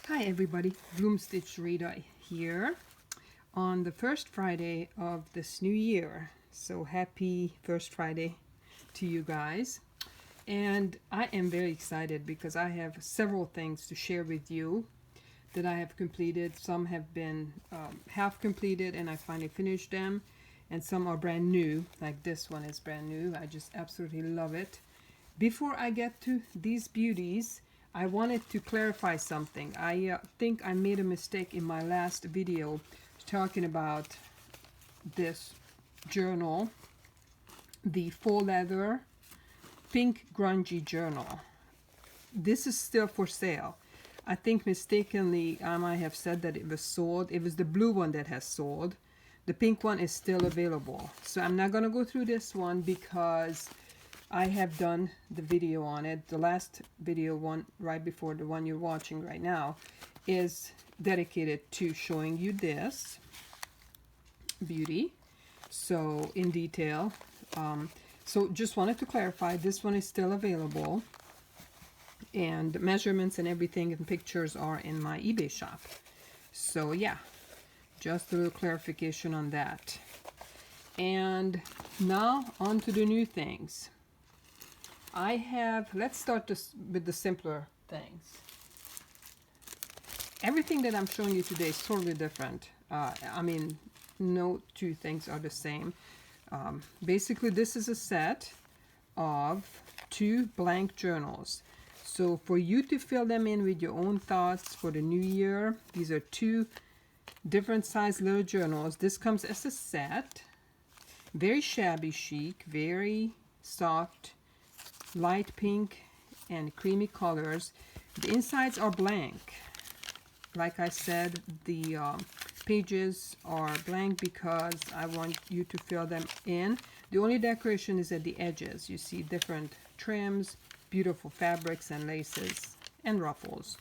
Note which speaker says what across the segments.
Speaker 1: Hi everybody, Bloom Stitch Rita here on the first Friday of this new year. So happy first Friday to you guys. And I am very excited because I have several things to share with you that I have completed. Some have been half completed and I finally finished them. And some are brand new, like this one is brand new. I just absolutely love it. Before I get to these beauties, I wanted to clarify something. I think I made a mistake in my last video talking about this journal, the faux leather pink grungy journal. This is still for sale. I think mistakenly I might have said that it was sold. It was the blue one that has sold. The pink one is still available. So I'm not going to go through this one because I have done the video on it. The last video, one right before the one you're watching right now, is dedicated to showing you this beauty, so in detail. So just wanted to clarify, this one is still available, and measurements and everything and pictures are in my eBay shop. So yeah, just a little clarification on that. And now on to the new things. I have, let's start this with the simpler things. Everything that I'm showing you today is totally different. I mean, no two things are the same. Basically, this is a set of 2 blank journals. So for you to fill them in with your own thoughts for the new year, these are 2 different size little journals. This comes as a set. Very shabby chic, very soft, light pink and creamy colors. The insides are blank. Like I said, the pages are blank because I want you to fill them in. The only decoration is at the edges. You see different trims, beautiful fabrics and laces, and ruffles.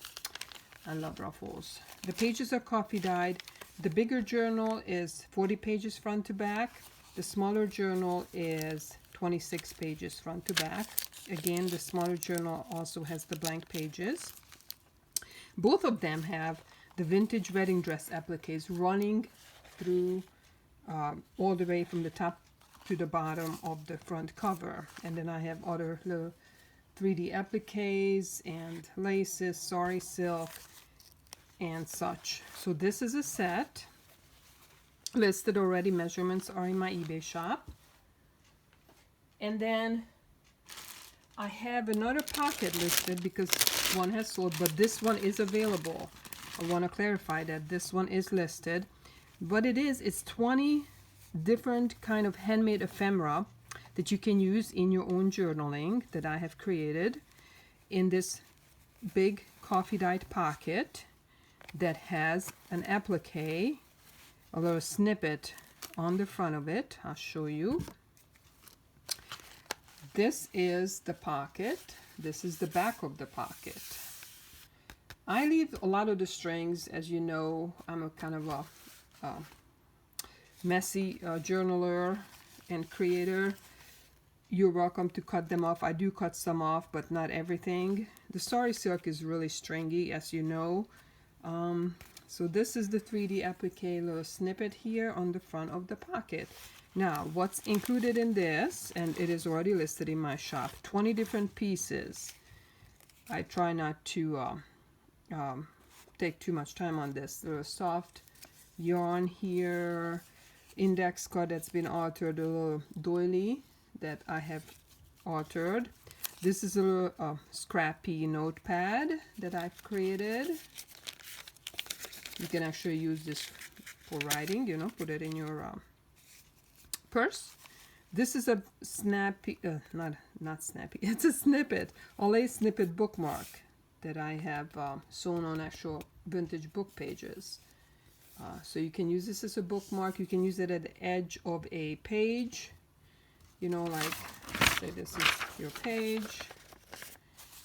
Speaker 1: I love ruffles. The pages are coffee dyed. The bigger journal is 40 pages front to back. The smaller journal is 26 pages front to back. Again, the smaller journal also has the blank pages. Both of them have the vintage wedding dress appliques running through all the way from the top to the bottom of the front cover. And then I have other little 3D appliques and laces, sari silk, and such. So this is a set. Listed already. Measurements are in my eBay shop. And then I have another pocket listed because one has sold, but this one is available. I want to clarify that this one is listed. What it is, it's 20 different kind of handmade ephemera that you can use in your own journaling that I have created in this big coffee dyed pocket that has an applique, a little snippet on the front of it. I'll show you. This is the pocket. This is the back of the pocket. I leave a lot of the strings. As you know, I'm a kind of a messy journaler and creator. You're welcome to cut them off. I do cut some off, but not everything. The sari silk is really stringy, as you know. So this is the 3D applique little snippet here on the front of the pocket. Now, what's included in this, and it is already listed in my shop, 20 different pieces. I try not to take too much time on this. There's a soft yarn here, index card that's been altered, a little doily that I have altered. This is a little scrappy notepad that I've created. You can actually use this for writing, you know, put it in your purse. This is a snappy, not snappy, it's a snippet, Olay snippet bookmark that I have sewn on actual vintage book pages. So you can use this as a bookmark. You can use it at the edge of a page. You know, like, say this is your page.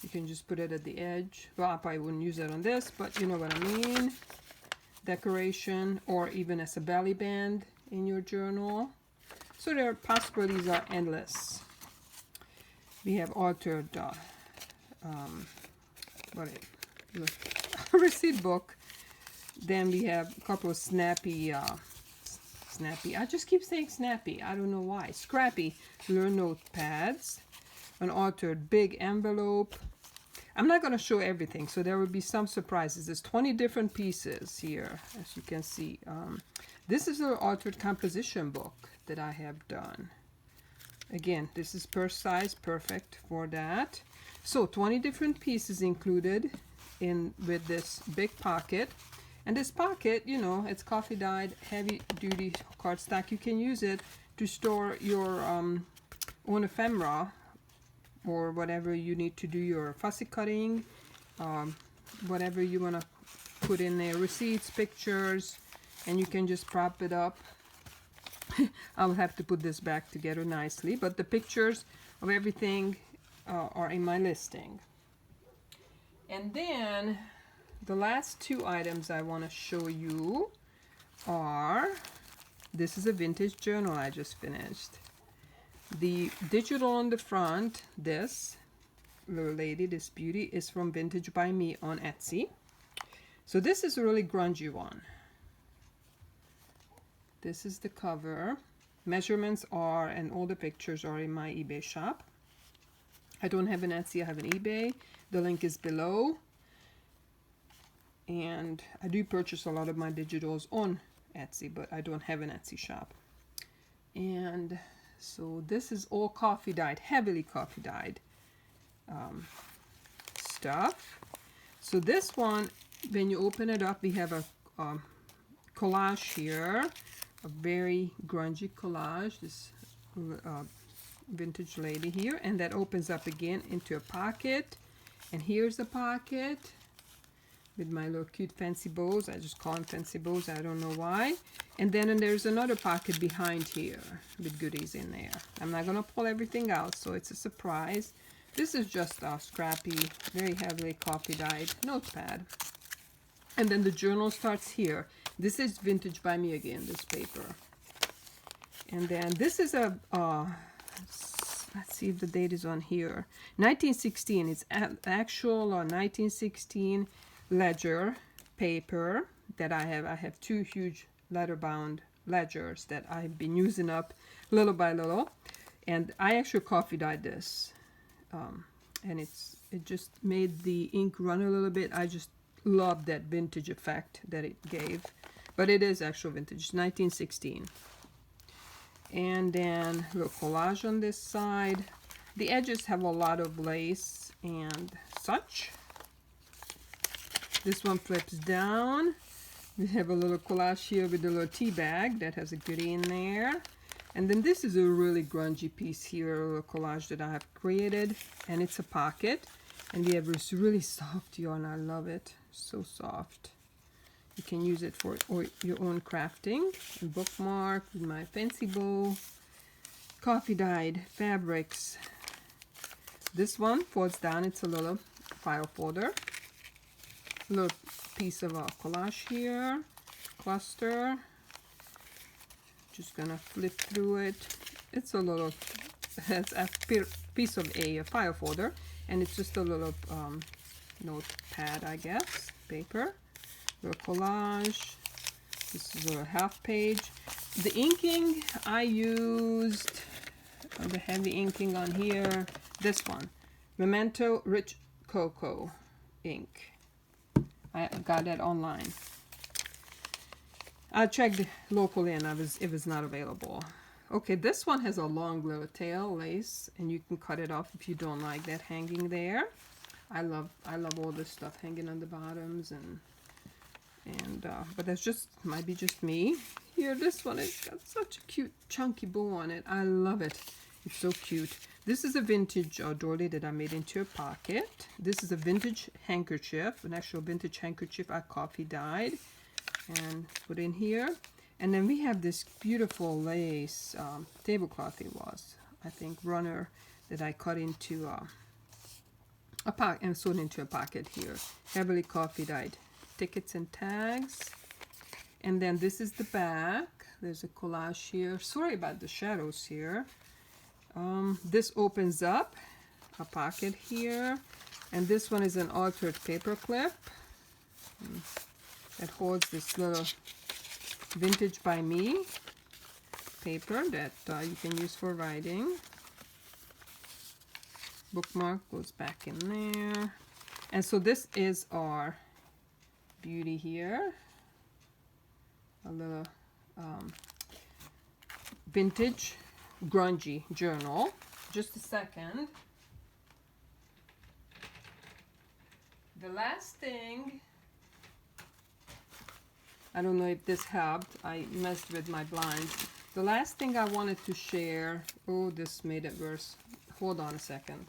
Speaker 1: You can just put it at the edge. Well, I probably wouldn't use it on this, but you know what I mean. Decoration, or even as a belly band in your journal. So their possibilities are endless. We have altered receipt book. Then we have a couple of snappy, I just keep saying snappy, I don't know why. Scrappy little notepads, an altered big envelope. I'm not going to show everything, so there will be some surprises. There's 20 different pieces here, as you can see. This is an altered composition book that I have done. Again, this is purse size, perfect for that. So 20 different pieces included in with this big pocket. And this pocket, you know, it's coffee dyed, heavy duty cardstock. You can use it to store your own ephemera or whatever you need to do your fussy cutting, whatever you want to put in there, receipts, pictures, and you can just prop it up. I'll have to put this back together nicely, but the pictures of everything are in my listing. And then the last two items I want to show you are, this is a vintage journal I just finished. The digital on the front, this little lady, this beauty, is from Vintage by Me on Etsy. So this is a really grungy one. This is the cover. Measurements are, and all the pictures are in my eBay shop. I don't have an Etsy, I have an eBay. The link is below. And I do purchase a lot of my digitals on Etsy, but I don't have an Etsy shop. And so this is all coffee dyed, heavily coffee dyed stuff. So this one, when you open it up, we have a collage here, a very grungy collage, this vintage lady here, and that opens up again into a pocket. And here's a pocket with my little cute fancy bows. I just call them fancy bows, I don't know why. And then there's another pocket behind here with goodies in there. I'm not gonna pull everything out, so it's a surprise. This is just a scrappy, very heavily coffee dyed notepad. And then the journal starts here. This is Vintage by Me again, this paper. And then this is a, let's see if the date is on here. 1916, it's actual 1916 ledger paper that I have. I have two huge leather-bound ledgers that I've been using up little by little, and I actually coffee dyed this, and it just made the ink run a little bit. I just love that vintage effect that it gave, but it is actual vintage, 1916. And then a little collage on this side. The edges have a lot of lace and such. This one flips down. We have a little collage here with a little tea bag that has a goodie in there. And then this is a really grungy piece here, a little collage that I have created. And it's a pocket. And we have this really soft yarn. I love it. So soft. You can use it for your own crafting. A bookmark with my fancy bow. Coffee dyed fabrics. This one folds down. It's a little file folder. Little piece of a collage here, cluster. Just gonna flip through it. It's a little, it's a piece of a file folder, and it's just a little notepad, I guess, paper. Little collage. This is a half page. The inking I used, the heavy inking on here. This one, Memento Rich Cocoa ink. I got that online. I checked locally and it was not available. Okay, this one has a long little tail lace, and you can cut it off if you don't like that hanging there. I love all this stuff hanging on the bottoms, and but that's just, might be just me. Here, this one, it's got such a cute chunky bow on it. I love it. It's so cute. This is a vintage doily that I made into a pocket. This is a vintage handkerchief, an actual vintage handkerchief I coffee dyed and put in here. And then we have this beautiful lace tablecloth, it was, I think, runner, that I cut into a pocket and sewed into a pocket here. Heavily coffee dyed tickets and tags. And then this is the back. There's a collage here. Sorry about the shadows here. This opens up a pocket here. And this one is an altered paper clip that holds this little Vintage by Me paper that you can use for writing. Bookmark goes back in there. And so this is our beauty here. A little vintage grungy journal. Just a second. The last thing, I don't know if this helped. I messed with my blinds. The last thing I wanted to share, oh, this made it worse. Hold on a second.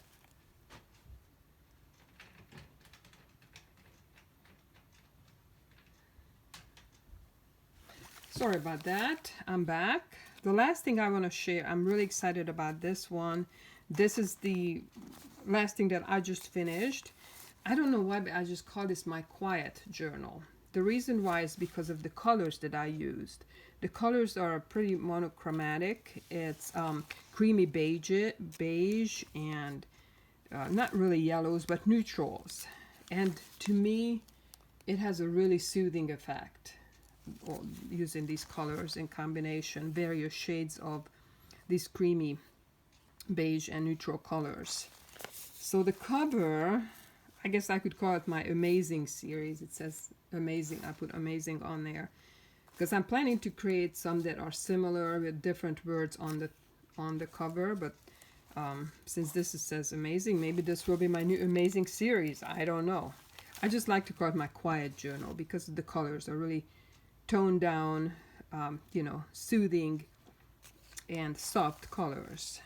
Speaker 1: Sorry about that. I'm back. The last thing I want to share, I'm really excited about this one. This is the last thing that I just finished. I don't know why, but I just call this my quiet journal. The reason why is because of the colors that I used. The colors are pretty monochromatic. It's creamy beige and not really yellows, but neutrals. And to me, it has a really soothing effect using these colors in combination, various shades of these creamy beige and neutral colors. So the cover, I guess I could call it my amazing series. It says amazing. I put amazing on there because I'm planning to create some that are similar with different words on the cover, but since this says amazing, maybe this will be my new amazing series. I don't know. I just like to call it my quiet journal because the colors are really toned down, you know, soothing and soft colors.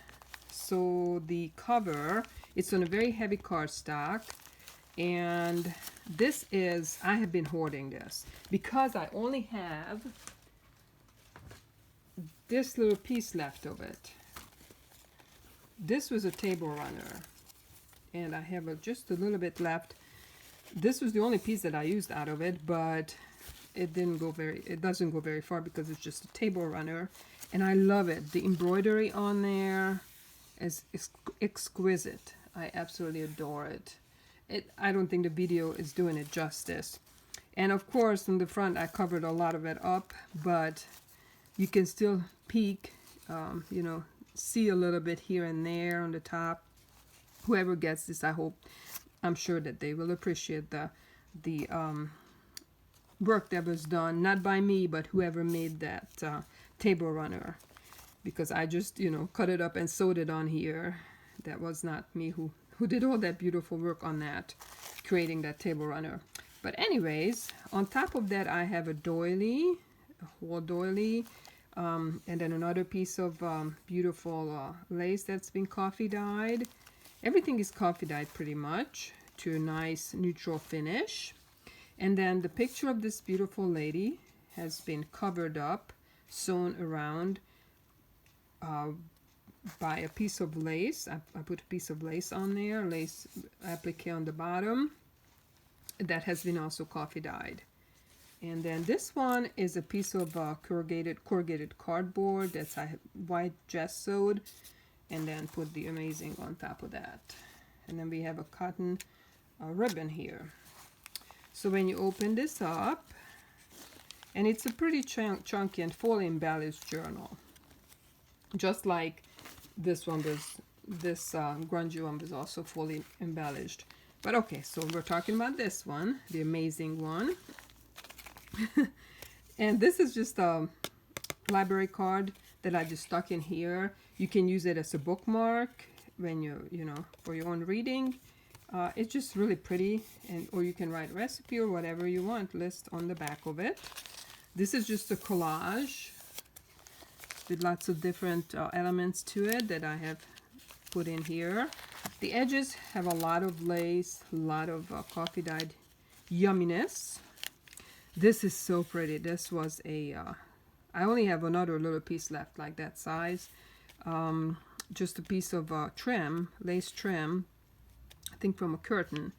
Speaker 1: So the cover, it's on a very heavy cardstock, and this is, I have been hoarding this because I only have this little piece left of it. This was a table runner, and I have just a little bit left. This was the only piece that I used out of it, but it doesn't go very far because it's just a table runner, and I love it. The embroidery on there is exquisite. I absolutely adore it. I don't think the video is doing it justice. And of course, on the front, I covered a lot of it up, but you can still peek, you know, see a little bit here and there on the top. Whoever gets this, I'm sure that they will appreciate the work that was done, not by me, but whoever made that table runner, because I just, you know, cut it up and sewed it on here. That was not me who did all that beautiful work on that, creating that table runner. But anyways, on top of that, I have a doily, a whole doily, and then another piece of beautiful lace that's been coffee dyed. Everything is coffee dyed pretty much to a nice neutral finish. And then the picture of this beautiful lady has been covered up, sewn around by a piece of lace. I put a piece of lace on there, lace applique on the bottom. That has been also coffee dyed. And then this one is a piece of corrugated cardboard that's white gessoed, and then put the amazing on top of that. And then we have a cotton ribbon here. So when you open this up, and it's a pretty chunky and fully embellished journal, just like this one was, this grungy one was also fully embellished. But okay, so we're talking about this one, the amazing one. And this is just a library card that I just stuck in here. You can use it as a bookmark when you know, for your own reading. It's just really pretty, or you can write recipe or whatever you want, list on the back of it. This is just a collage with lots of different elements to it that I have put in here. The edges have a lot of lace, a lot of coffee dyed yumminess. This is so pretty. This was I only have another little piece left like that size. Just a piece of trim, lace trim, I think from a curtain.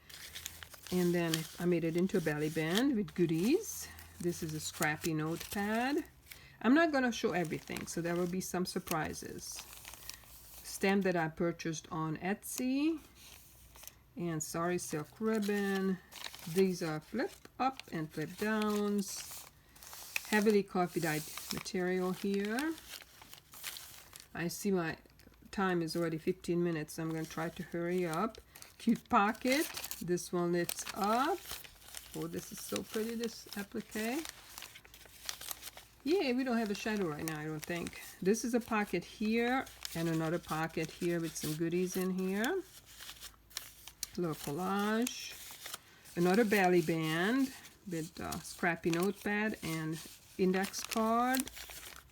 Speaker 1: And then I made it into a belly band with goodies. This is a scrappy notepad. I'm not going to show everything, so there will be some surprises. Stamp that I purchased on Etsy. and Sorry Silk ribbon. These are flip up and flip downs. Heavily coffee dyed material here. I see my time is already 15 minutes. I'm going to try to hurry up. Cute pocket. This one lifts up. Oh, this is so pretty, this applique. Yeah, we don't have a shadow right now, I don't think. This is a pocket here and another pocket here with some goodies in here. A little collage. Another belly band with scrappy notepad and index card.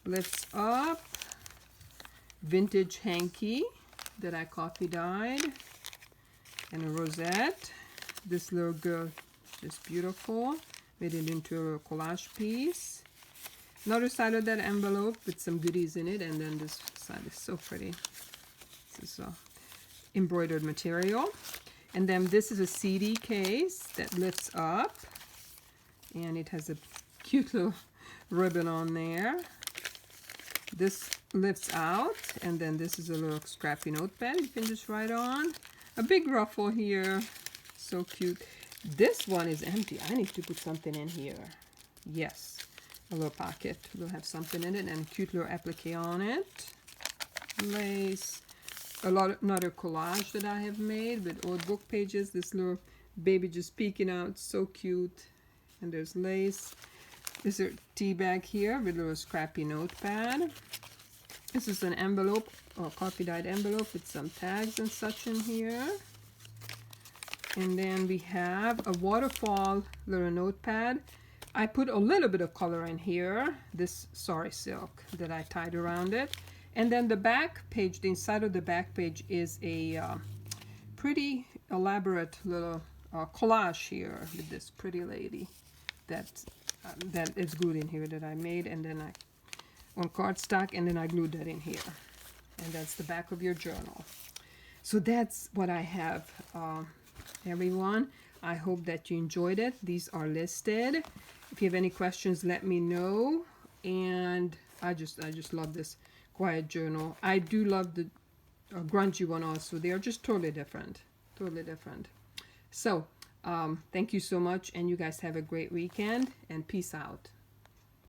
Speaker 1: Lifts up. Vintage hanky that I coffee dyed. And a rosette. This little girl is beautiful. Made it into a collage piece. Another side of that envelope with some goodies in it, and then this side is so pretty. This is embroidered material. And then this is a CD case that lifts up, and it has a cute little ribbon on there. This lifts out, and then this is a little scrappy notepad you can just write on. A big ruffle here, so cute. This one is empty. I need to put something in here. Yes, a little pocket will have something in it, and a cute little applique on it. Lace. Another collage that I have made with old book pages. This little baby just peeking out, so cute. And there's lace. There's a tea bag here with a little scrappy notepad. This is an envelope, or coffee dyed envelope with some tags and such in here. And then we have a waterfall little notepad. I put a little bit of color in here, this Sorry Silk that I tied around it. And then the back page, the inside of the back page is a pretty elaborate little collage here with this pretty lady that is glued in here that I made, and then on cardstock, and then I glued that in here. And that's the back of your journal. So that's what I have, everyone. I hope that you enjoyed it. These are listed. If you have any questions, let me know. And I just love this quiet journal. I do love the grungy one also. They are just totally different. Totally different. So, thank you so much, and you guys have a great weekend, and peace out.